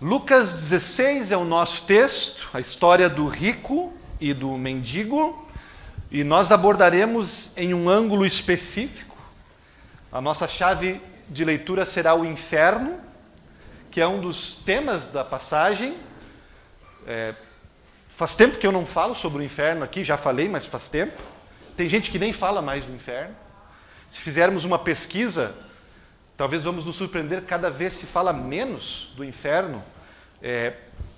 Lucas 16 é o nosso texto, a história do rico e do mendigo, e nós abordaremos em um ângulo específico. A nossa chave de leitura será o inferno, que é um dos temas da passagem. Faz tempo que eu não falo sobre o inferno aqui, já falei, mas faz tempo. Tem gente que nem fala mais do inferno. Se fizermos uma pesquisa, talvez vamos nos surpreender, cada vez se fala menos do inferno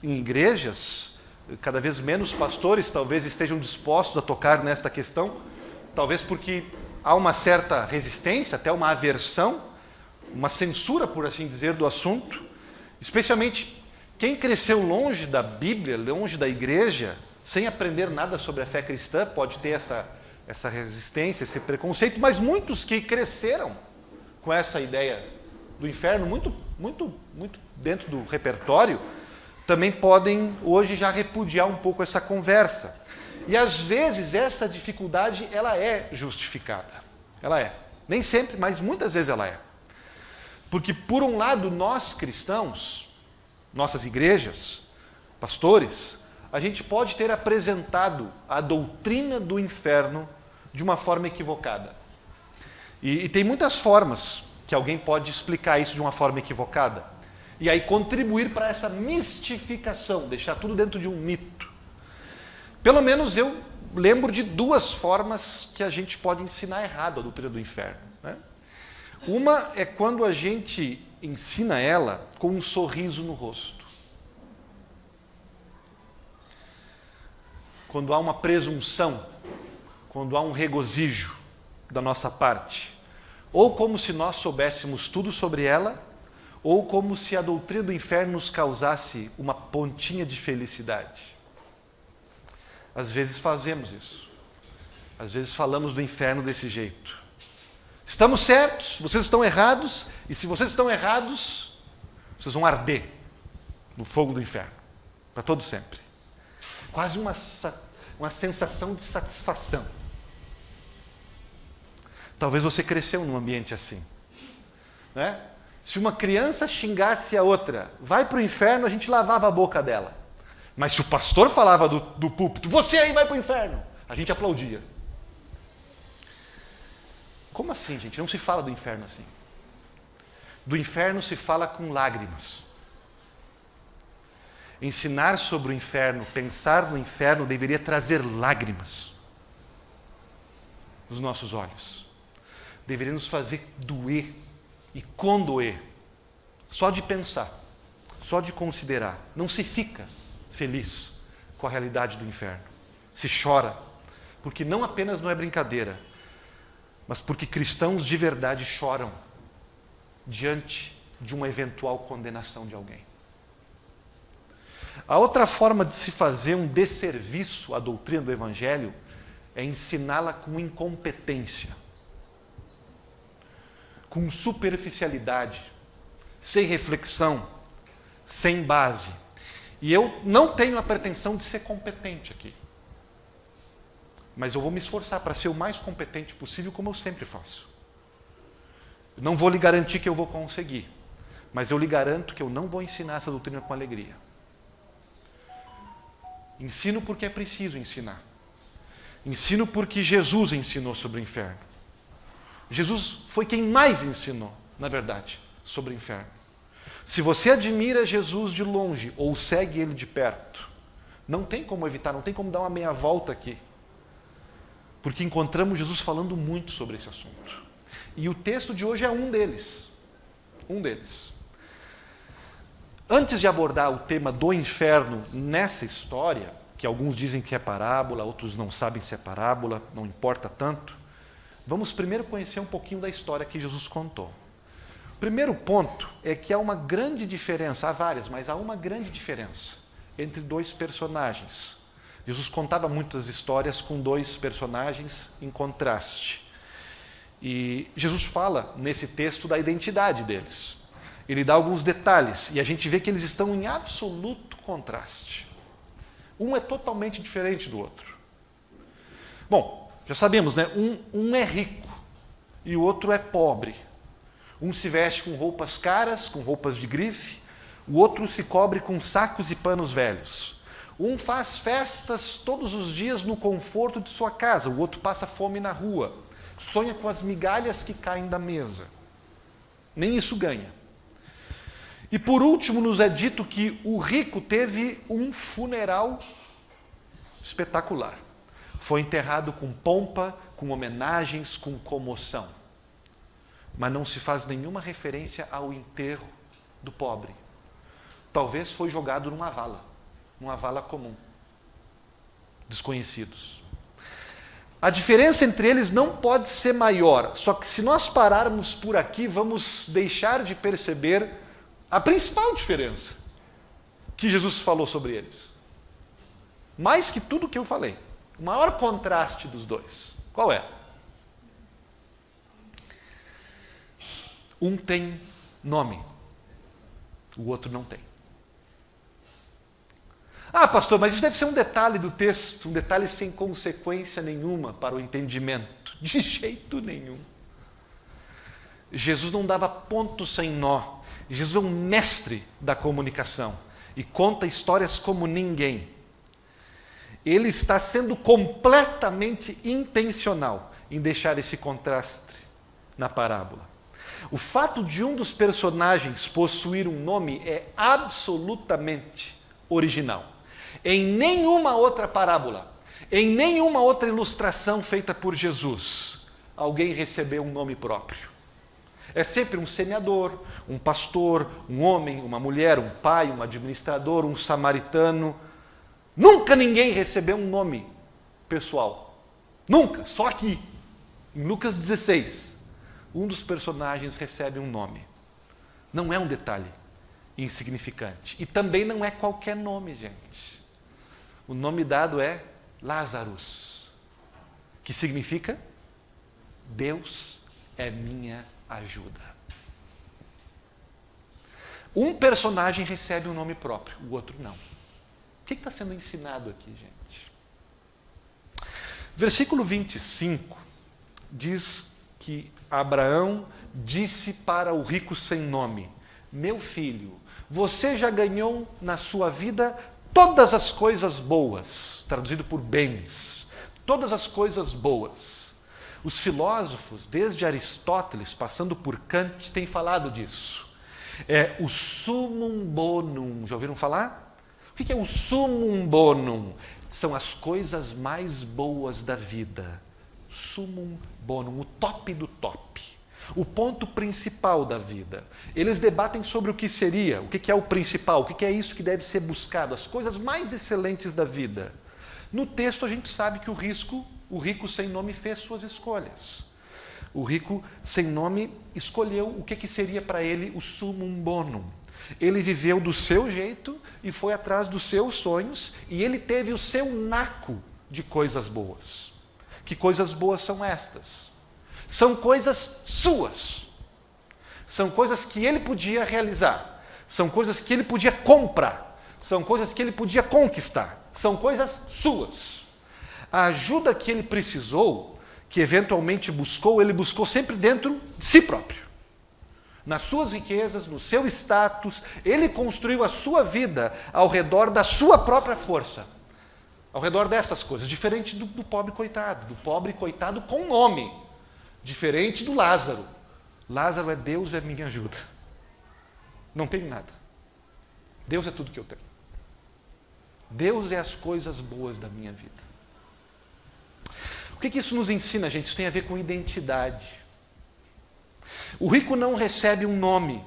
em igrejas, cada vez menos pastores talvez estejam dispostos a tocar nesta questão, talvez porque há uma certa resistência, até uma aversão, uma censura, por assim dizer, do assunto, especialmente quem cresceu longe da Bíblia, longe da igreja, sem aprender nada sobre a fé cristã, pode ter essa resistência, esse preconceito, mas muitos que cresceram com essa ideia do inferno, muito dentro do repertório, também podem hoje já repudiar um pouco essa conversa. E às vezes essa dificuldade ela é justificada. Ela é. Nem sempre, mas muitas vezes ela é. Porque por um lado nós cristãos, nossas igrejas, pastores, a gente pode ter apresentado a doutrina do inferno de uma forma equivocada. E tem muitas formas que alguém pode explicar isso de uma forma equivocada. E aí contribuir para essa mistificação, deixar tudo dentro de um mito. Pelo menos eu lembro de duas formas que a gente pode ensinar errado a doutrina do inferno, né? Uma é quando a gente ensina ela com um sorriso no rosto. Quando há uma presunção, quando há um regozijo da nossa parte. Ou como se nós soubéssemos tudo sobre ela, ou como se a doutrina do inferno nos causasse uma pontinha de felicidade. Às vezes fazemos isso. Às vezes falamos do inferno desse jeito. Estamos certos, vocês estão errados, e se vocês estão errados, vocês vão arder no fogo do inferno, para todo sempre. Quase uma sensação de satisfação. Talvez você cresceu num ambiente assim, né? Se uma criança xingasse a outra, vai para o inferno, a gente lavava a boca dela. Mas se o pastor falava do púlpito, você aí vai para o inferno, a gente aplaudia. Como assim, gente? Não se fala do inferno assim. Do inferno se fala com lágrimas. Ensinar sobre o inferno, pensar no inferno, deveria trazer lágrimas nos nossos olhos. Deveria nos fazer doer e condoer, só de pensar, só de considerar. Não se fica feliz com a realidade do inferno. Se chora, porque não apenas não é brincadeira, mas porque cristãos de verdade choram diante de uma eventual condenação de alguém. A outra forma de se fazer um desserviço à doutrina do Evangelho é ensiná-la com incompetência, com superficialidade, sem reflexão, sem base. E eu não tenho a pretensão de ser competente aqui. Mas eu vou me esforçar para ser o mais competente possível, como eu sempre faço. Não vou lhe garantir que eu vou conseguir, mas eu lhe garanto que eu não vou ensinar essa doutrina com alegria. Ensino porque é preciso ensinar. Ensino porque Jesus ensinou sobre o inferno. Jesus foi quem mais ensinou, na verdade, sobre o inferno. Se você admira Jesus de longe ou segue ele de perto, não tem como evitar, não tem como dar uma meia volta aqui. Porque encontramos Jesus falando muito sobre esse assunto. E o texto de hoje é um deles. Um deles. Antes de abordar o tema do inferno nessa história, que alguns dizem que é parábola, outros não sabem se é parábola, não importa tanto, vamos primeiro conhecer um pouquinho da história que Jesus contou. O primeiro ponto é que há uma grande diferença, há várias, mas há uma grande diferença entre dois personagens. Jesus contava muitas histórias com dois personagens em contraste. E Jesus fala nesse texto da identidade deles. Ele dá alguns detalhes e a gente vê que eles estão em absoluto contraste. Um é totalmente diferente do outro. Bom, já sabemos, né? Um é rico e o outro é pobre. Um se veste com roupas caras, com roupas de grife. o outro se cobre com sacos e panos velhos. Um faz festas todos os dias no conforto de sua casa, o outro passa fome na rua, sonha com as migalhas que caem da mesa. Nem isso ganha. E por último nos é dito que o rico teve um funeral espetacular. Foi enterrado com pompa, com homenagens, com comoção. Mas não se faz nenhuma referência ao enterro do pobre. Talvez foi jogado numa vala comum. Desconhecidos. A diferença entre eles não pode ser maior, só que se nós pararmos por aqui, vamos deixar de perceber a principal diferença que Jesus falou sobre eles. Mais que tudo que eu falei. O maior contraste dos dois. Qual é? Um tem nome, o outro não tem. Ah, pastor, mas isso deve ser um detalhe do texto, um detalhe sem consequência nenhuma para o entendimento. De jeito nenhum. Jesus não dava ponto sem nó. Jesus é um mestre da comunicação e conta histórias como ninguém. Ele está sendo completamente intencional em deixar esse contraste na parábola. O fato de um dos personagens possuir um nome é absolutamente original. Em nenhuma outra parábola, em nenhuma outra ilustração feita por Jesus, alguém recebeu um nome próprio. É sempre um semeador, um pastor, um homem, uma mulher, um pai, um administrador, um samaritano. Nunca ninguém recebeu um nome pessoal. Nunca, só aqui. Em Lucas 16, um dos personagens recebe um nome. Não é um detalhe insignificante. E também não é qualquer nome, gente. O nome dado é Lazarus, que significa Deus é minha ajuda. Um personagem recebe um nome próprio, o outro não. O que está sendo ensinado aqui, gente? Versículo 25 diz que Abraão disse para o rico sem nome: meu filho, você já ganhou na sua vida todas as coisas boas, traduzido por bens, todas as coisas boas. Os filósofos, desde Aristóteles, passando por Kant, têm falado disso. É o summum bonum. Já ouviram falar? O que é o summum bonum? São as coisas mais boas da vida. Summum bonum, o top do top. O ponto principal da vida. Eles debatem sobre o que seria, o que é o principal, o que é isso que deve ser buscado, as coisas mais excelentes da vida. No texto a gente sabe que o rico sem nome fez suas escolhas. O rico sem nome escolheu o que seria para ele o summum bonum. Ele viveu do seu jeito e foi atrás dos seus sonhos e ele teve o seu naco de coisas boas. Que coisas boas são estas? São coisas suas. São coisas que ele podia realizar. São coisas que ele podia comprar. São coisas que ele podia conquistar. São coisas suas. A ajuda que ele precisou, que eventualmente buscou, ele buscou sempre dentro de si próprio. Nas suas riquezas, no seu status, ele construiu a sua vida ao redor da sua própria força. Ao redor dessas coisas, diferente do pobre coitado com nome. Diferente do Lázaro. Lázaro é Deus é minha ajuda. Não tenho nada. Deus é tudo que eu tenho. Deus é as coisas boas da minha vida. O que isso nos ensina, gente? Isso tem a ver com identidade. O rico não recebe um nome,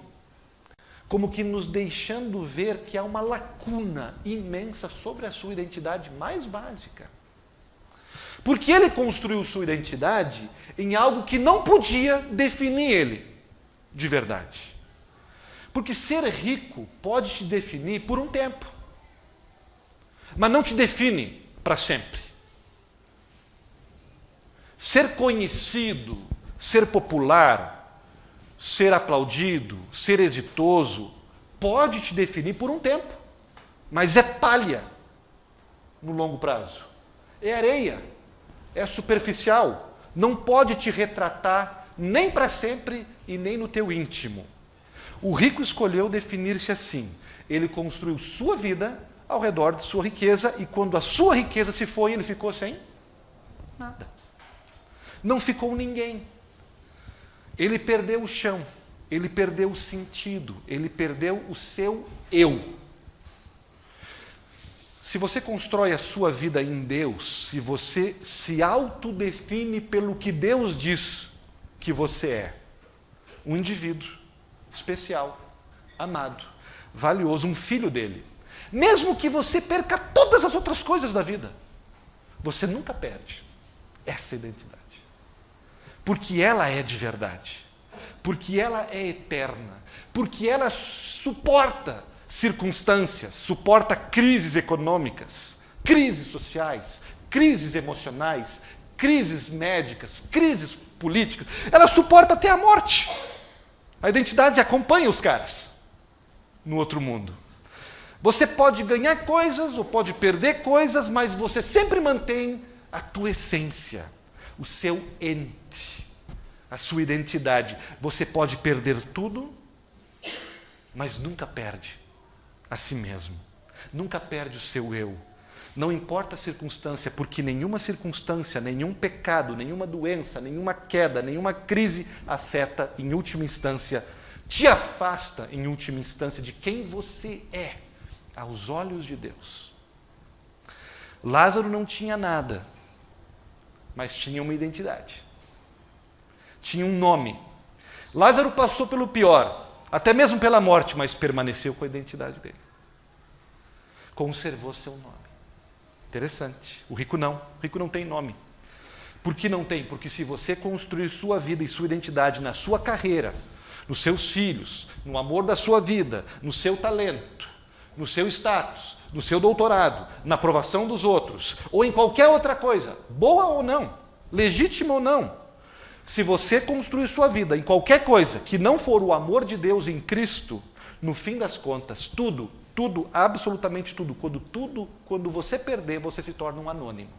como que nos deixando ver que há uma lacuna imensa sobre a sua identidade mais básica. Porque ele construiu sua identidade em algo que não podia definir ele de verdade. Porque ser rico pode te definir por um tempo, mas não te define para sempre. Ser conhecido, ser popular, ser aplaudido, ser exitoso, pode te definir por um tempo, mas é palha no longo prazo. É areia, é superficial, não pode te retratar nem para sempre e nem no teu íntimo. O rico escolheu definir-se assim. Ele construiu sua vida ao redor de sua riqueza, e quando a sua riqueza se foi, ele ficou sem nada. Não ficou ninguém. Ele perdeu o chão, ele perdeu o sentido, ele perdeu o seu eu. Se você constrói a sua vida em Deus, se você se autodefine pelo que Deus diz que você é, um indivíduo especial, amado, valioso, um filho dele, mesmo que você perca todas as outras coisas da vida, você nunca perde essa identidade. Porque ela é de verdade, porque ela é eterna, porque ela suporta circunstâncias, suporta crises econômicas, crises sociais, crises emocionais, crises médicas, crises políticas. Ela suporta até a morte. A identidade acompanha os caras no outro mundo. Você pode ganhar coisas ou pode perder coisas, mas você sempre mantém a tua essência, o seu ente, a sua identidade. Você pode perder tudo, mas nunca perde a si mesmo. Nunca perde o seu eu. Não importa a circunstância, porque nenhuma circunstância, nenhum pecado, nenhuma doença, nenhuma queda, nenhuma crise afeta, em última instância, te afasta, em última instância, de quem você é, aos olhos de Deus. Lázaro não tinha nada, mas tinha uma identidade. Tinha um nome. Lázaro passou pelo pior, até mesmo pela morte, mas permaneceu com a identidade dele. Conservou seu nome. Interessante. O rico não tem nome. Por que não tem? Porque se você construir sua vida e sua identidade na sua carreira, nos seus filhos, no amor da sua vida, no seu talento, no seu status, no seu doutorado, na aprovação dos outros, ou em qualquer outra coisa, boa ou não, legítima ou não, se você construir sua vida em qualquer coisa que não for o amor de Deus em Cristo, no fim das contas, tudo, absolutamente tudo, quando você perder, você se torna um anônimo.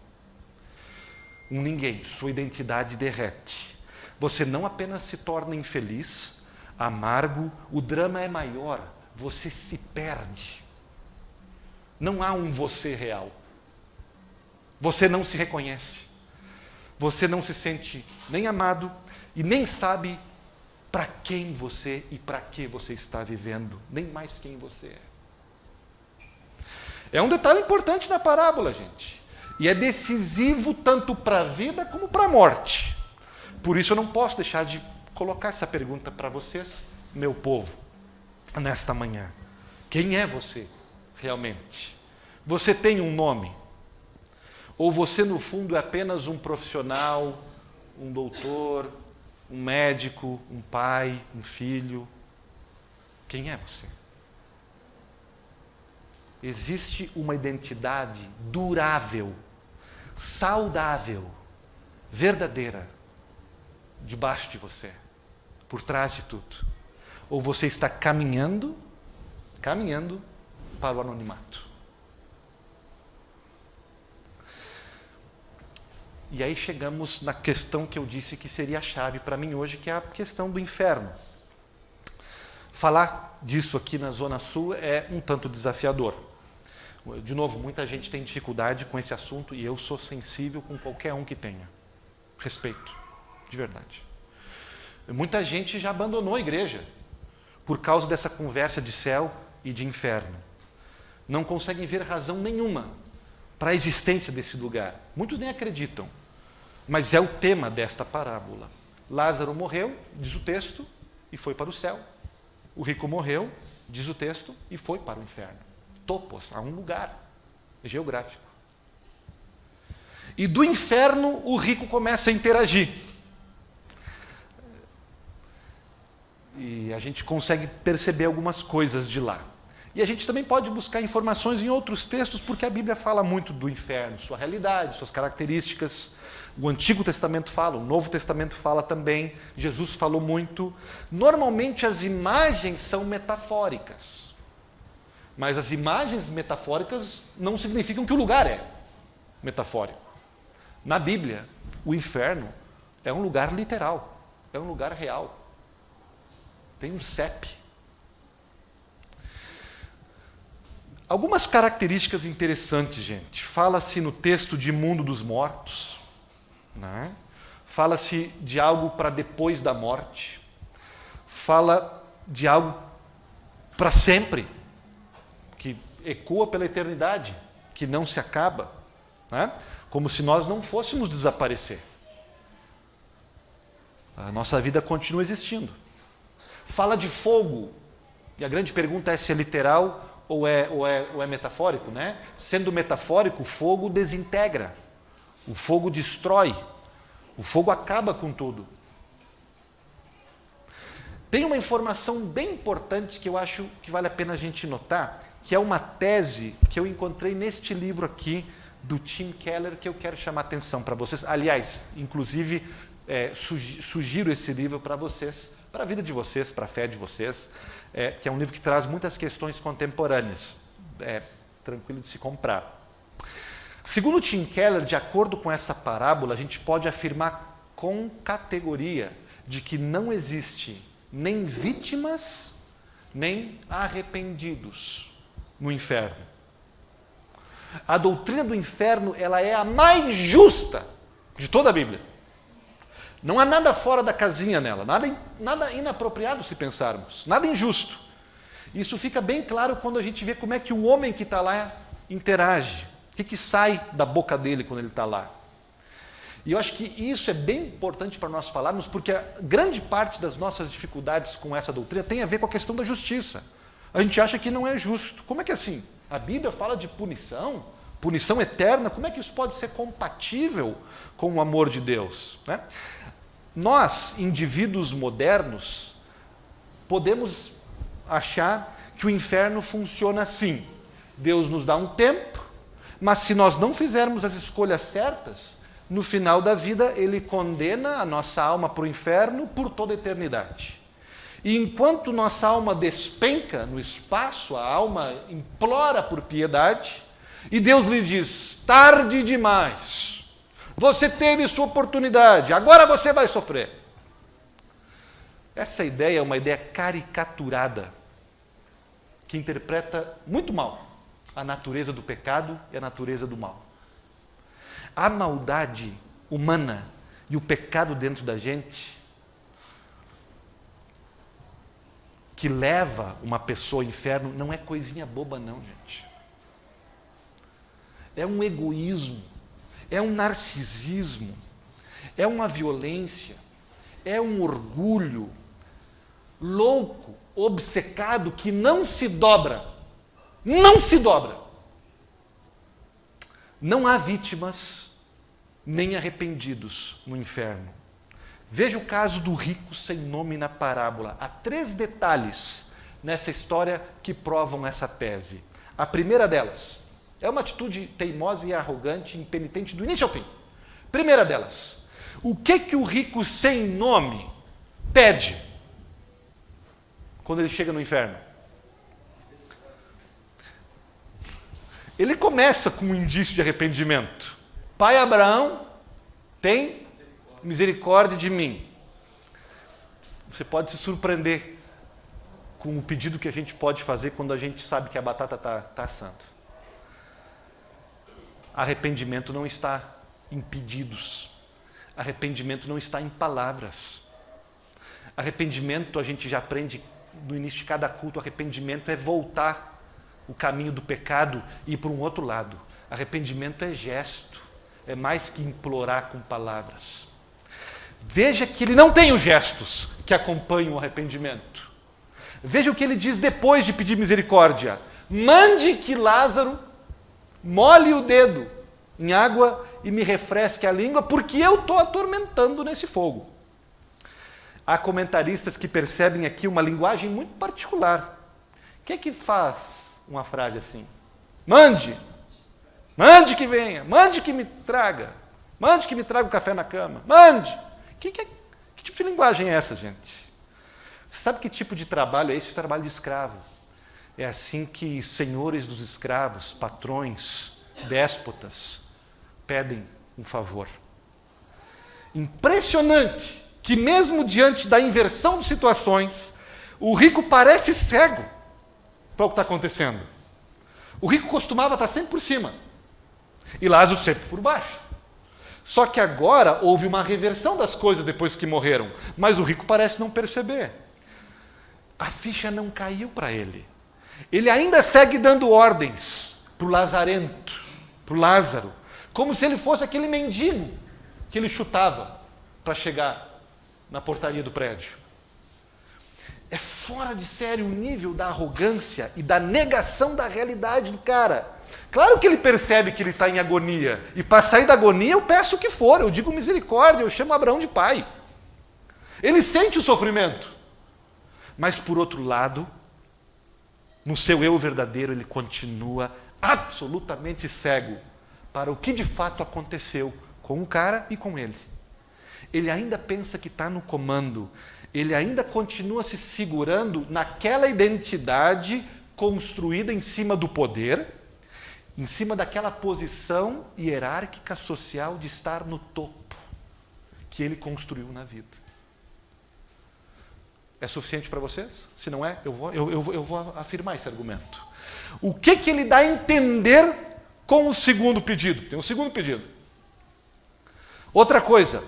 Um ninguém, sua identidade derrete. Você não apenas se torna infeliz, amargo, o drama é maior, você se perde. Não há um você real. Você não se reconhece. Você não se sente nem amado e nem sabe para quem você e para que você está vivendo, nem mais quem você é. É um detalhe importante na parábola, gente. E é decisivo tanto para a vida como para a morte. Por isso eu não posso deixar de colocar essa pergunta para vocês, meu povo, nesta manhã. Quem é você realmente? Você tem um nome? Ou você, no fundo, é apenas um profissional, um doutor, um médico, um pai, um filho? Quem é você? Existe uma identidade durável, saudável, verdadeira, debaixo de você, por trás de tudo. Ou você está caminhando para o anonimato. E aí chegamos na questão que eu disse que seria a chave para mim hoje, que é a questão do inferno. Falar disso aqui na Zona Sul é um tanto desafiador. De novo, muita gente tem dificuldade com esse assunto e eu sou sensível com qualquer um que tenha. Respeito, de verdade. Muita gente já abandonou a igreja por causa dessa conversa de céu e de inferno. Não conseguem ver razão nenhuma para a existência desse lugar. Muitos nem acreditam. Mas é o tema desta parábola. Lázaro morreu, diz o texto, e foi para o céu. O rico morreu, diz o texto, e foi para o inferno. Topos, a um lugar geográfico. E do inferno o rico começa a interagir. E a gente consegue perceber algumas coisas de lá. E a gente também pode buscar informações em outros textos, porque a Bíblia fala muito do inferno, sua realidade, suas características. O Antigo Testamento fala, o Novo Testamento fala também, Jesus falou muito. Normalmente as imagens são metafóricas, mas as imagens metafóricas não significam que o lugar é metafórico. Na Bíblia, o inferno é um lugar literal, é um lugar real. Tem um CEP Algumas características interessantes, gente. Fala-se no texto de mundo dos mortos, né? Fala-se de algo para depois da morte, fala de algo para sempre, que ecoa pela eternidade, que não se acaba, né? Como se nós não fôssemos desaparecer. A nossa vida continua existindo. Fala de fogo, e a grande pergunta é se é literal ou é metafórico, né? Sendo metafórico, o fogo desintegra, o fogo destrói, o fogo acaba com tudo. Tem uma informação bem importante que eu acho que vale a pena a gente notar, que é uma tese que eu encontrei neste livro aqui, do Tim Keller, que eu quero chamar a atenção para vocês. Aliás, inclusive, sugiro esse livro para vocês, para a vida de vocês, para a fé de vocês, que é um livro que traz muitas questões contemporâneas. É tranquilo de se comprar. Segundo Tim Keller, de acordo com essa parábola, a gente pode afirmar com categoria de que não existe nem vítimas, nem arrependidos no inferno. A doutrina do inferno, ela é a mais justa de toda a Bíblia. Não há nada fora da casinha nela, nada inapropriado se pensarmos, nada injusto. Isso fica bem claro quando a gente vê como é que o homem que está lá interage, o que sai da boca dele quando ele está lá. E eu acho que isso é bem importante para nós falarmos, porque a grande parte das nossas dificuldades com essa doutrina tem a ver com a questão da justiça. A gente acha que não é justo. Como é que é assim? A Bíblia fala de punição, punição eterna, como é que isso pode ser compatível com o amor de Deus, né? Nós, indivíduos modernos, podemos achar que o inferno funciona assim. Deus nos dá um tempo, mas se nós não fizermos as escolhas certas, no final da vida ele condena a nossa alma para o inferno por toda a eternidade. E enquanto nossa alma despenca no espaço, a alma implora por piedade, e Deus lhe diz: tarde demais, você teve sua oportunidade, agora você vai sofrer. Essa ideia é uma ideia caricaturada, que interpreta muito mal a natureza do pecado e a natureza do mal. A maldade humana e o pecado dentro da gente que leva uma pessoa ao inferno não é coisinha boba não, gente. É um egoísmo, é um narcisismo, é uma violência, é um orgulho louco, obcecado, que não se dobra. Não se dobra. Não há vítimas nem arrependidos no inferno. Veja o caso do rico sem nome na parábola. Há 3 detalhes nessa história que provam essa tese. A primeira delas é uma atitude teimosa e arrogante, impenitente do início ao fim. Primeira delas, o que o rico sem nome pede quando ele chega no inferno? Ele começa com um indício de arrependimento. Pai Abraão, tem misericórdia de mim. Você pode se surpreender com o pedido que a gente pode fazer quando a gente sabe que a batata está assando. Arrependimento não está em pedidos. Arrependimento não está em palavras. Arrependimento, a gente já aprende no início de cada culto, arrependimento é voltar o caminho do pecado e ir para um outro lado. Arrependimento é gesto, é mais que implorar com palavras. Veja que ele não tem os gestos que acompanham o arrependimento. Veja o que ele diz depois de pedir misericórdia. Mande que Lázaro molhe o dedo em água e me refresque a língua, porque eu estou atormentando nesse fogo. Há comentaristas que percebem aqui uma linguagem muito particular. O que faz uma frase assim? Mande que venha, mande que me traga o café na cama, mande. Que tipo de linguagem é essa, gente? Você sabe que tipo de trabalho é esse? Trabalho de escravo. É assim que senhores dos escravos, patrões, déspotas, pedem um favor. Impressionante que mesmo diante da inversão de situações, o rico parece cego para o que está acontecendo. O rico costumava estar sempre por cima e Lázaro sempre por baixo. Só que agora houve uma reversão das coisas depois que morreram, mas o rico parece não perceber. A ficha não caiu para ele. Ele ainda segue dando ordens para o lazarento, para o Lázaro, como se ele fosse aquele mendigo que ele chutava para chegar na portaria do prédio. É fora de sério o nível da arrogância e da negação da realidade do cara. Claro que ele percebe que ele está em agonia, e para sair da agonia eu peço o que for, eu digo misericórdia, eu chamo Abraão de pai. Ele sente o sofrimento, mas por outro lado, no seu eu verdadeiro, ele continua absolutamente cego para o que de fato aconteceu com o cara e com ele. Ele ainda pensa que está no comando, ele ainda continua se segurando naquela identidade construída em cima do poder, em cima daquela posição hierárquica social de estar no topo que ele construiu na vida. É suficiente para vocês? Se não é, eu vou afirmar esse argumento. O que ele dá a entender com o segundo pedido? Tem um segundo pedido. Outra coisa,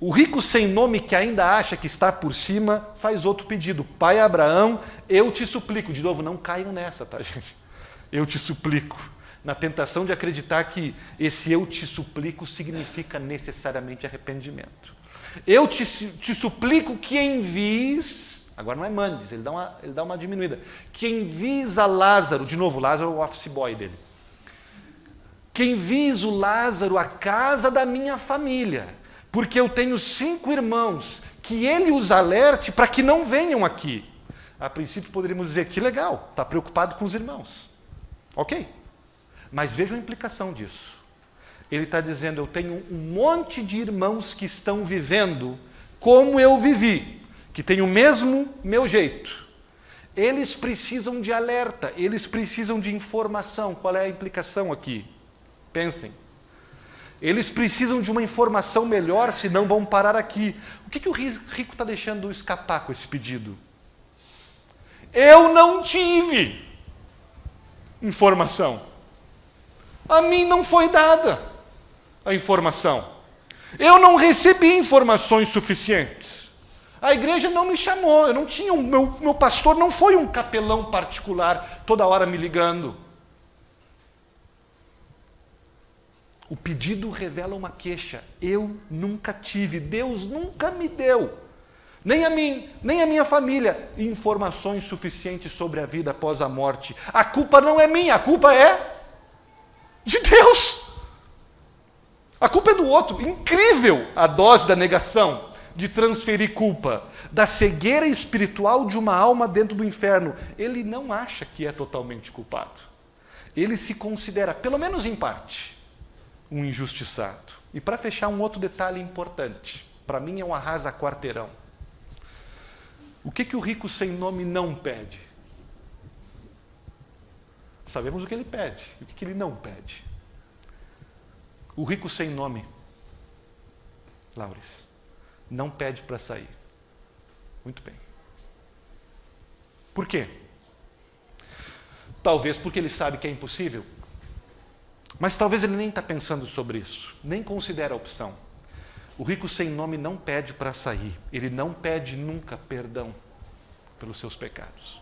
o rico sem nome que ainda acha que está por cima faz outro pedido. Pai Abraão, eu te suplico. De novo, não caiam nessa, tá, gente? Eu te suplico. Na tentação de acreditar que esse eu te suplico significa necessariamente arrependimento. Eu te suplico que envies, agora não é mandes, ele dá uma diminuída, que envies a Lázaro, de novo, Lázaro é o office boy dele, que envies o Lázaro à casa da minha família, porque eu tenho 5 irmãos, que ele os alerte para que não venham aqui. A princípio poderíamos dizer, que legal, está preocupado com os irmãos. Ok, mas veja a implicação disso. Ele está dizendo, eu tenho um monte de irmãos que estão vivendo como eu vivi, que têm o mesmo meu jeito. Eles precisam de alerta, eles precisam de informação. Qual é a implicação aqui? Pensem. Eles precisam de uma informação melhor, senão vão parar aqui. O que o rico está deixando escapar com esse pedido? Eu não tive informação. A mim não foi dada a informação. Eu não recebi informações suficientes. A igreja não me chamou, eu não tinha, meu pastor não foi um capelão particular toda hora me ligando. O pedido revela uma queixa. Eu nunca tive, Deus nunca me deu, nem a mim, nem a minha família, informações suficientes sobre a vida após a morte. A culpa não é minha, a culpa é de Deus. A culpa é do outro. Incrível a dose da negação, de transferir culpa, da cegueira espiritual de uma alma dentro do inferno. Ele não acha que é totalmente culpado. Ele se considera, pelo menos em parte, um injustiçado. E para fechar, um outro detalhe importante. Para mim é um arrasa-quarteirão. O que o rico sem nome não pede? Sabemos o que ele pede. E o que ele não pede? O rico sem nome, Laures, não pede para sair. Muito bem. Por quê? Talvez porque ele sabe que é impossível. Mas talvez ele nem está pensando sobre isso, nem considera a opção. O rico sem nome não pede para sair. Ele não pede nunca perdão pelos seus pecados.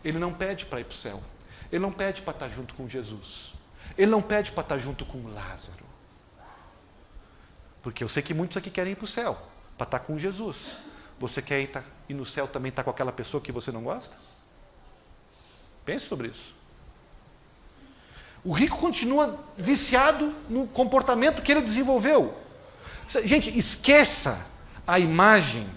Ele não pede para ir para o céu. Ele não pede para estar junto com Jesus. Ele não pede para estar junto com Lázaro. Porque eu sei que muitos aqui querem ir para o céu, para estar com Jesus. Você quer ir no céu também estar com aquela pessoa que você não gosta? Pense sobre isso. O rico continua viciado no comportamento que ele desenvolveu. Gente, esqueça a imagem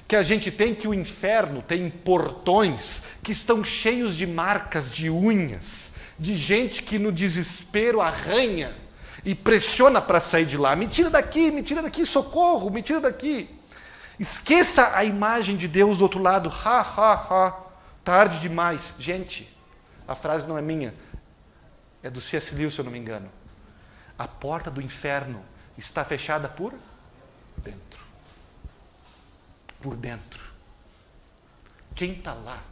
que a gente tem que o inferno tem portões que estão cheios de marcas de unhas, de gente que no desespero arranha e pressiona para sair de lá. Me tira daqui, socorro, me tira daqui. Esqueça a imagem de Deus do outro lado. Ha, ha, ha. Tarde demais. Gente, a frase não é minha. É do C.S. Lewis, se eu não me engano. A porta do inferno está fechada por dentro. Por dentro. Quem está lá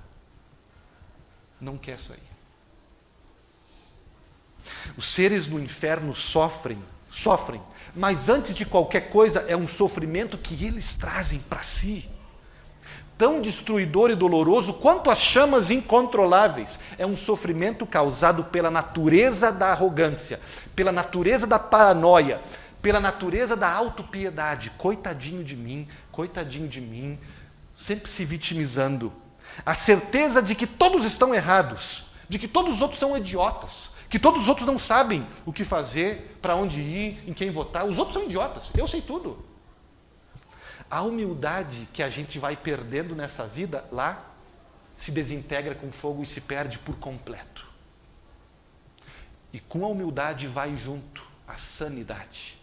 não quer sair. Os seres no inferno sofrem, mas antes de qualquer coisa é um sofrimento que eles trazem para si. Tão destruidor e doloroso quanto as chamas incontroláveis. É um sofrimento causado pela natureza da arrogância, pela natureza da paranoia, pela natureza da autopiedade. Coitadinho de mim, sempre se vitimizando. A certeza de que todos estão errados, de que todos os outros são idiotas, que todos os outros não sabem o que fazer, para onde ir, em quem votar. Os outros são idiotas, eu sei tudo. A humildade que a gente vai perdendo nessa vida, lá, se desintegra com fogo e se perde por completo. E com a humildade vai junto a sanidade.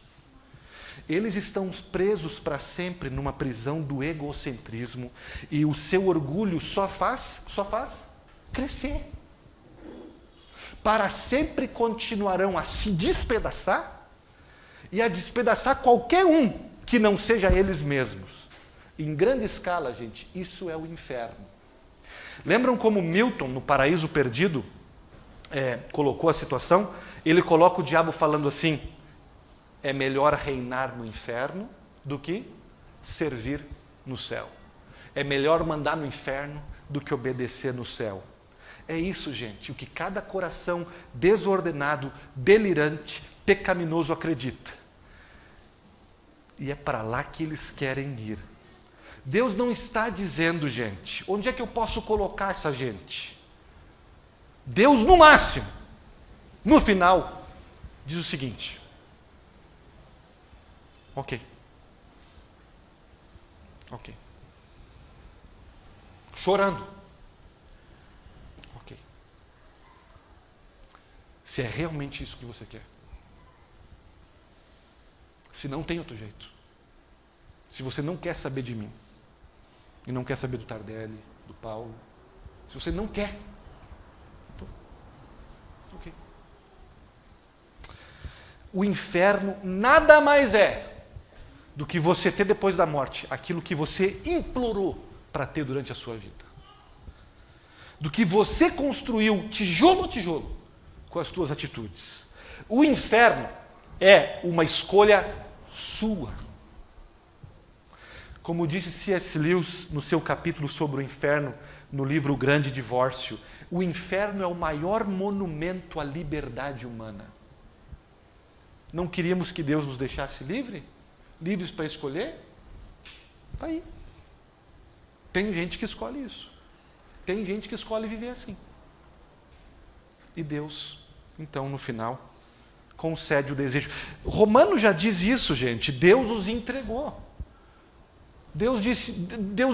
Eles estão presos para sempre numa prisão do egocentrismo e o seu orgulho só faz crescer. Para sempre continuarão a se despedaçar e a despedaçar qualquer um que não seja eles mesmos. Em grande escala, gente, isso é o inferno. Lembram como Milton, no Paraíso Perdido, colocou a situação? Ele coloca o diabo falando assim: é melhor reinar no inferno do que servir no céu. É melhor mandar no inferno do que obedecer no céu. É isso, gente, o que cada coração desordenado, delirante, pecaminoso acredita. E é para lá que eles querem ir. Deus não está dizendo, gente, onde é que eu posso colocar essa gente? Deus, no máximo, no final, diz o seguinte: ok. Chorando. Ok. Se é realmente isso que você quer. Se não tem outro jeito. Se você não quer saber de mim, e não quer saber do Tardelli, do Paulo, se você não quer, então, ok. O inferno nada mais é do que você ter depois da morte aquilo que você implorou para ter durante a sua vida. Do que você construiu tijolo a tijolo com as suas atitudes. O inferno é uma escolha sua. Como disse C.S. Lewis no seu capítulo sobre o inferno, no livro O Grande Divórcio, o inferno é o maior monumento à liberdade humana. Não queríamos que Deus nos deixasse livres para escolher? Está aí. Tem gente que escolhe isso. Tem gente que escolhe viver assim. E Deus, então, no final, concede o desejo. Romano já diz isso, gente. Deus os entregou. Deus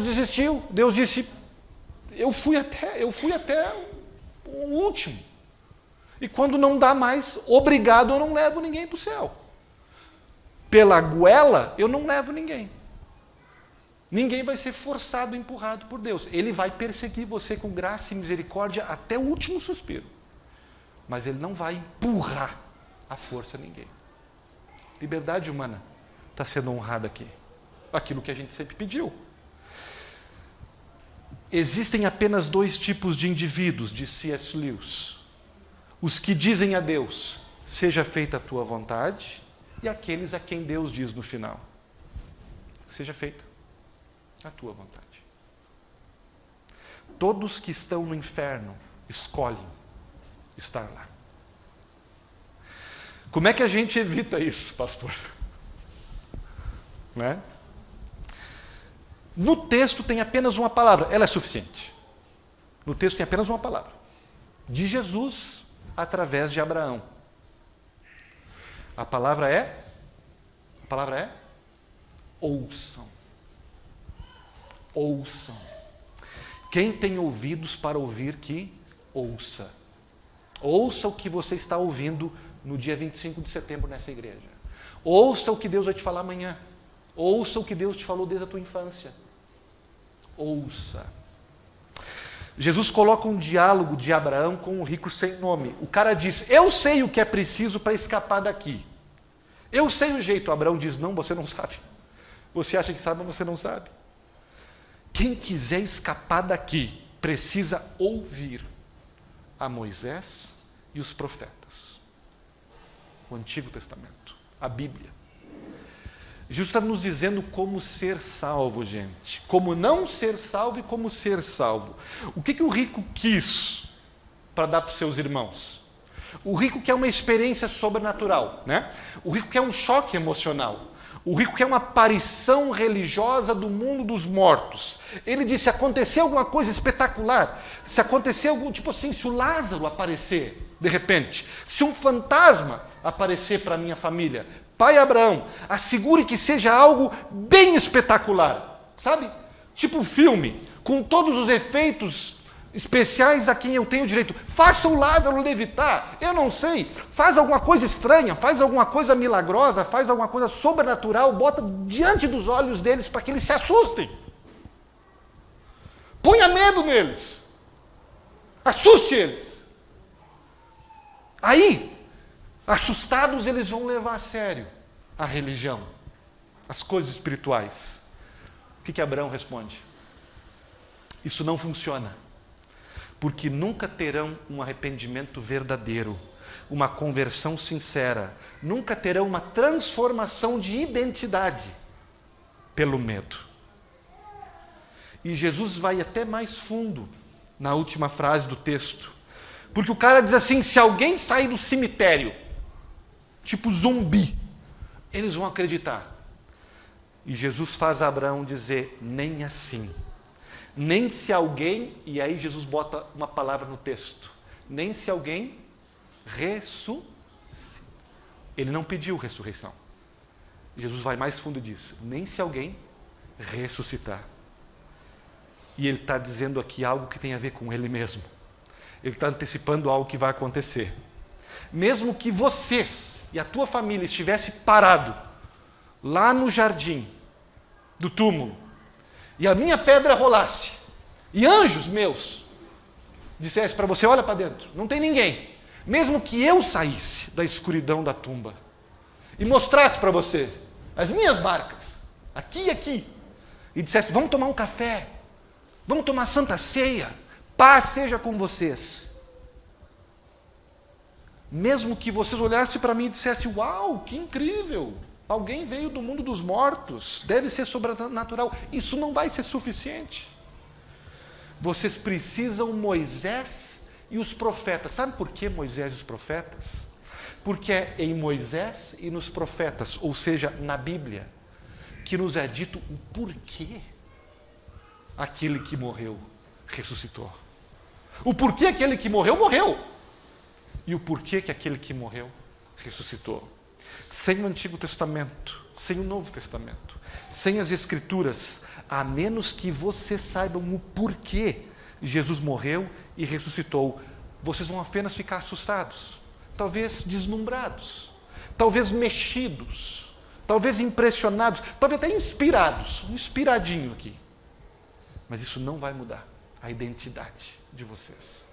desistiu. Deus disse: eu fui até o último. E quando não dá mais, obrigado, eu não levo ninguém para o céu. Pela goela, eu não levo ninguém. Ninguém vai ser forçado, empurrado por Deus. Ele vai perseguir você com graça e misericórdia até o último suspiro. Mas Ele não vai empurrar à força ninguém. Liberdade humana está sendo honrada aqui. Aquilo que a gente sempre pediu. Existem apenas dois tipos de indivíduos, disse C.S. Lewis. Os que dizem a Deus: seja feita a tua vontade, e aqueles a quem Deus diz no final: seja feita a tua vontade. Todos que estão no inferno escolhem estar lá. Como é que a gente evita isso, pastor? Né? No texto tem apenas uma palavra, ela é suficiente. No texto tem apenas uma palavra. De Jesus através de Abraão. A palavra é ouçam. Ouçam. Quem tem ouvidos para ouvir, que ouça. Ouça o que você está ouvindo no dia 25 de setembro nessa igreja. Ouça o que Deus vai te falar amanhã. Ouça o que Deus te falou desde a tua infância. Ouça. Jesus coloca um diálogo de Abraão com um rico sem nome. O cara diz: eu sei o que é preciso para escapar daqui. Eu sei o jeito. Abraão diz: não, você não sabe. Você acha que sabe, mas você não sabe. Quem quiser escapar daqui precisa ouvir a Moisés e os profetas. o Antigo Testamento, a Bíblia. Jesus está nos dizendo como ser salvo, gente. Como não ser salvo e como ser salvo. O que o rico quis para dar para os seus irmãos? O rico quer uma experiência sobrenatural, né? O rico quer um choque emocional. O rico quer uma aparição religiosa do mundo dos mortos. Ele disse, se acontecer alguma coisa espetacular, se acontecer algo, tipo assim, se o Lázaro aparecer, de repente, se um fantasma aparecer para a minha família, pai Abraão, assegure que seja algo bem espetacular, sabe? Tipo filme, com todos os efeitos especiais a quem eu tenho direito. Faça o Lázaro levitar, eu não sei, faz alguma coisa estranha, faz alguma coisa milagrosa, faz alguma coisa sobrenatural, bota diante dos olhos deles para que eles se assustem. Ponha medo neles. Assuste eles. Aí, assustados, eles vão levar a sério a religião, as coisas espirituais. O que Abraão responde? Isso não funciona. Porque nunca terão um arrependimento verdadeiro, uma conversão sincera, nunca terão uma transformação de identidade pelo medo. E Jesus vai até mais fundo na última frase do texto, porque o cara diz assim, se alguém sair do cemitério, tipo zumbi, eles vão acreditar. E Jesus faz Abraão dizer, nem assim. Nem se alguém, e aí Jesus bota uma palavra no texto, nem se alguém ressuscita. Ele não pediu ressurreição. Jesus vai mais fundo e diz, nem se alguém ressuscitar. E ele está dizendo aqui algo que tem a ver com ele mesmo. Ele está antecipando algo que vai acontecer. Mesmo que vocês e a tua família estivesse parado lá no jardim do túmulo, e a minha pedra rolasse, e anjos meus dissessem para você, olha para dentro, não tem ninguém. Mesmo que eu saísse da escuridão da tumba e mostrasse para você as minhas marcas, aqui e aqui, e dissesse, vamos tomar um café, vamos tomar santa ceia, paz seja com vocês. Mesmo que vocês olhassem para mim e dissessem, uau, que incrível, alguém veio do mundo dos mortos, deve ser sobrenatural. Isso não vai ser suficiente. Vocês precisam Moisés e os profetas. Sabe por que Moisés e os profetas? Porque é em Moisés e nos profetas, ou seja, na Bíblia, que nos é dito o porquê aquele que morreu ressuscitou. O porquê aquele que morreu, morreu. E o porquê que aquele que morreu ressuscitou. Sem o Antigo Testamento, sem o Novo Testamento, sem as Escrituras, a menos que vocês saibam o porquê Jesus morreu e ressuscitou, vocês vão apenas ficar assustados, talvez deslumbrados, talvez mexidos, talvez impressionados, talvez até inspirados, um inspiradinho aqui. Mas isso não vai mudar a identidade de vocês.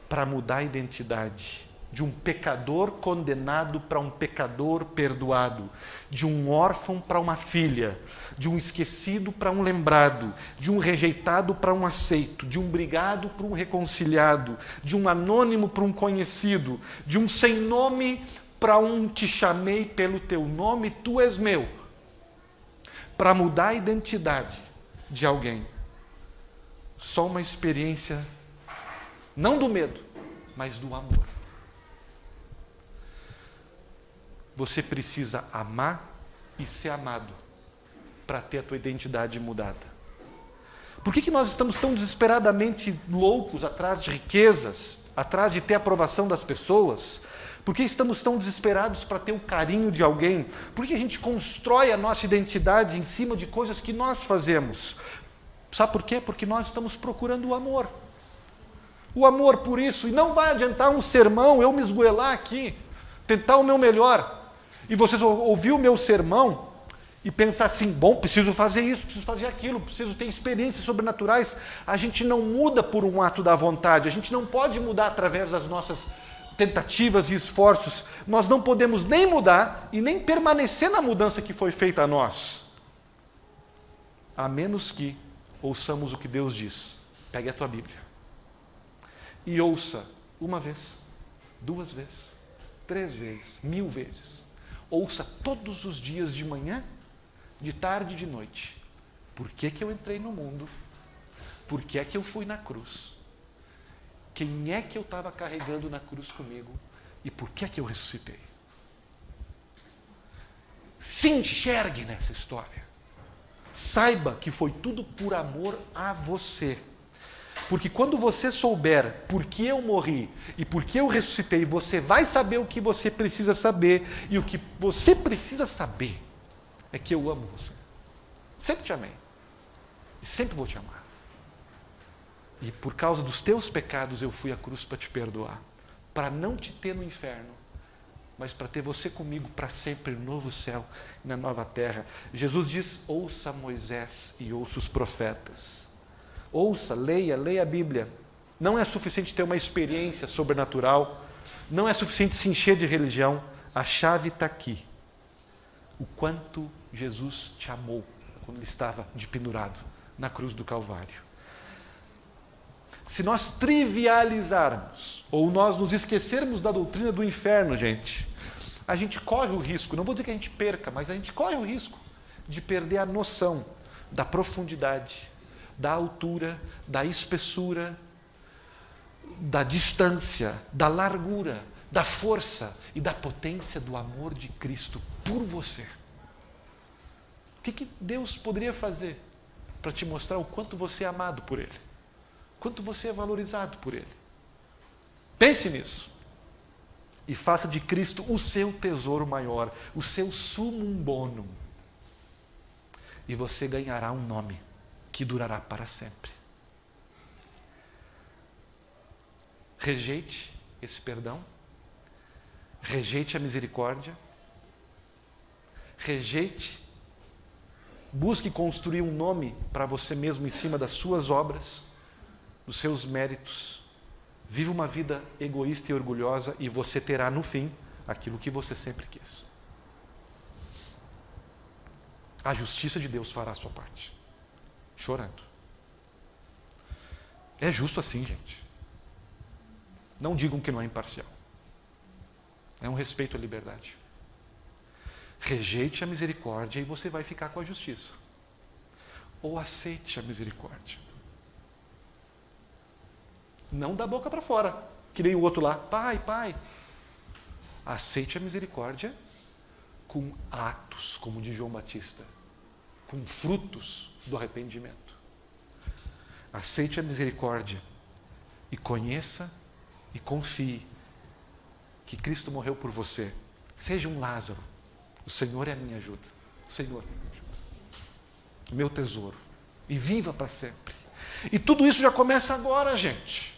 Para mudar a identidade de um pecador condenado para um pecador perdoado, de um órfão para uma filha, de um esquecido para um lembrado, de um rejeitado para um aceito, de um brigado para um reconciliado, de um anônimo para um conhecido, de um sem nome para um te chamei pelo teu nome, tu és meu. Para mudar a identidade de alguém, só uma experiência, não do medo, mas do amor. Você precisa amar e ser amado para ter a tua identidade mudada. Por que nós estamos tão desesperadamente loucos atrás de riquezas, atrás de ter a aprovação das pessoas? Por que estamos tão desesperados para ter o carinho de alguém? Por que a gente constrói a nossa identidade em cima de coisas que nós fazemos? Sabe por quê? Porque nós estamos procurando o amor. O amor por isso. E não vai adiantar um sermão, eu me esgoelar aqui, tentar o meu melhor. E vocês ouvir o meu sermão e pensar assim, bom, preciso fazer isso, preciso fazer aquilo, preciso ter experiências sobrenaturais. A gente não muda por um ato da vontade, a gente não pode mudar através das nossas tentativas e esforços. Nós não podemos nem mudar e nem permanecer na mudança que foi feita a nós. A menos que ouçamos o que Deus diz. Pegue a tua Bíblia e ouça uma vez, 2 vezes, 3 vezes, 1000 vezes. Ouça todos os dias de manhã, de tarde e de noite. Por que eu entrei no mundo? Por que eu fui na cruz? Quem é que eu estava carregando na cruz comigo? E por que eu ressuscitei? Se enxergue nessa história. Saiba que foi tudo por amor a você. Porque quando você souber por que eu morri e por que eu ressuscitei, você vai saber o que você precisa saber. E o que você precisa saber é que eu amo você. Sempre te amei. E sempre vou te amar. E por causa dos teus pecados eu fui à cruz para te perdoar. Para não te ter no inferno, mas para ter você comigo para sempre no novo céu e na nova terra. Jesus diz, ouça Moisés e ouça os profetas. Ouça, leia a Bíblia. Não é suficiente ter uma experiência sobrenatural. Não é suficiente se encher de religião. A chave está aqui. O quanto Jesus te amou quando ele estava de pendurado na cruz do Calvário. Se nós trivializarmos, ou nós nos esquecermos da doutrina do inferno, gente, a gente corre o risco, não vou dizer que a gente perca, mas a gente corre o risco de perder a noção da profundidade, da altura, da espessura, da distância, da largura, da força e da potência do amor de Cristo por você. O que Deus poderia fazer para te mostrar o quanto você é amado por Ele? Quanto você é valorizado por Ele? Pense nisso. E faça de Cristo o seu tesouro maior, o seu sumum bonum. E você ganhará um nome que durará para sempre. Rejeite esse perdão. Rejeite a misericórdia. Rejeite. Busque construir um nome para você mesmo em cima das suas obras, dos seus méritos. Viva uma vida egoísta e orgulhosa e você terá no fim aquilo que você sempre quis. A justiça de Deus fará a sua parte. Chorando. É justo assim, gente. Não digam que não é imparcial. É um respeito à liberdade. Rejeite a misericórdia e você vai ficar com a justiça. Ou aceite a misericórdia. Não da boca para fora, que nem o outro lá. Pai. Aceite a misericórdia com atos, como diz João Batista. Com frutos do arrependimento. Aceite a misericórdia e conheça e confie que Cristo morreu por você. Seja um Lázaro. O Senhor é a minha ajuda. O Senhor é a minha ajuda. O meu tesouro. E viva para sempre. E tudo isso já começa agora, gente.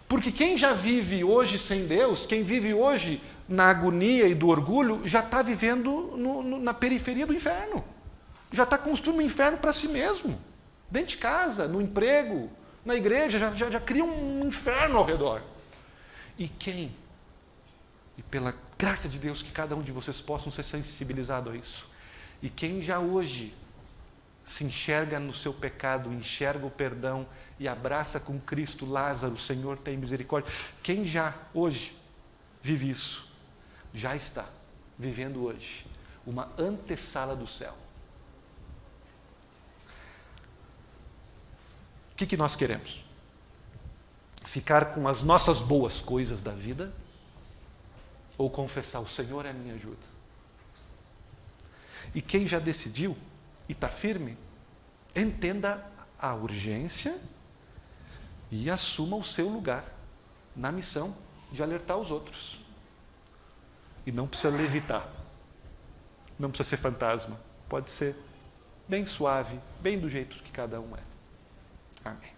Porque quem já vive hoje sem Deus, quem vive hoje na agonia e do orgulho, já está vivendo na periferia do inferno. Já está construindo um inferno para si mesmo. Dentro de casa, no emprego, na igreja, já cria um inferno ao redor. E pela graça de Deus, que cada um de vocês possam ser sensibilizados a isso. E quem já hoje se enxerga no seu pecado, enxerga o perdão e abraça com Cristo, Lázaro, Senhor, tem misericórdia. Quem já hoje vive isso, já está vivendo hoje uma antessala do céu. O que nós queremos? Ficar com as nossas boas coisas da vida? Ou confessar, o Senhor é a minha ajuda? E quem já decidiu e está firme, entenda a urgência e assuma o seu lugar na missão de alertar os outros. E não precisa levitar, não precisa ser fantasma, pode ser bem suave, bem do jeito que cada um é. Amém.